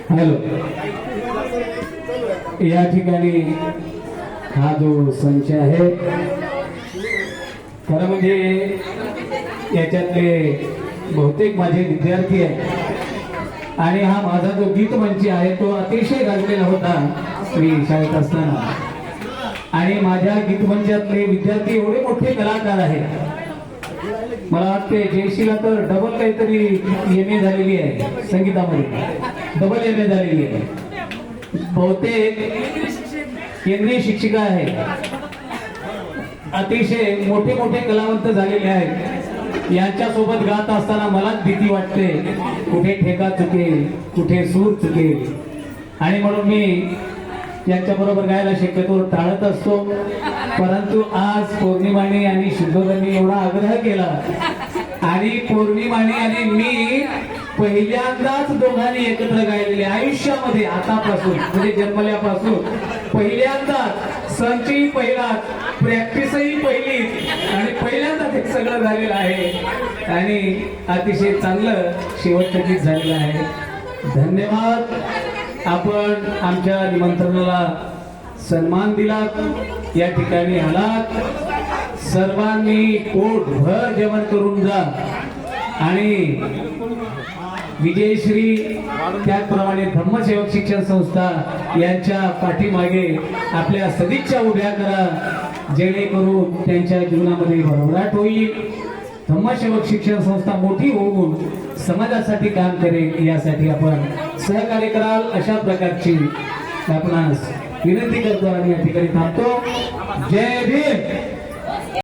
Hello, या ठिकाणी हा जो संच आहे खरं म्हणजे याच्यातले बहुतेक माझे विद्यार्थी आहेत आणि हा माझा जो गीत मंच आहे तो अतिशय गाजलेला होता मी शाळेत असताना आणि माझ्या गीत मंचातले विद्यार्थी एवढे मोठे कलाकार आहेत. मला वाटते जयशीला तर डबल काहीतरी MA झालेली आहे संगीतामध्ये, डबल MA झालेली आहे. बहुतेक केंद्रीय शिक्षिका आहे. अतिशय मोठे मोठे कलावंत झालेले आहेत. यांच्यासोबत गात असताना मलाच भीती वाटते कुठे ठेका चुकेल, कुठे सूर चुकेल आणि म्हणून मी यांच्याबरोबर गायला शक्यतो टाळत असतो. परंतु आज पौर्णिमाने आणि शुद्धोदनी एवढा आग्रह केला आणि पौर्णिमाने आणि मी पहिल्यांदाच दोघांनी एकत्र गायलेले आयुष्यामध्ये आतापासून म्हणजे जन्मल्यापासून पहिल्यांदाच. संचही पहिलाच, प्रॅक्टिसही पहिलीच आणि पहिल्यांदाच हे सगळं झालेलं आहे आणि अतिशय चांगलं शेवटचं गीत झालेलं आहे. धन्यवाद. आपण आमच्या निमंत्रणाला सन्मान दिलात, या ठिकाणी आलात. सर्वांनी पोटभर जेवण करून जा आणि विजयश्री त्याचप्रमाणे धम्मसेवक शिक्षण संस्था यांच्या पाठीमागे आपल्या सदिच्छा उभ्या करा जेणेकरून त्यांच्या जीवनामध्ये भरभराट होईल. धम्मसेवक शिक्षण संस्था मोठी होऊन समाजासाठी काम करेल यासाठी आपण सहकार्य कराल अशा प्रकारची आपणास विनंती करतो आणि या ठिकाणी थांबतो. जय भीम.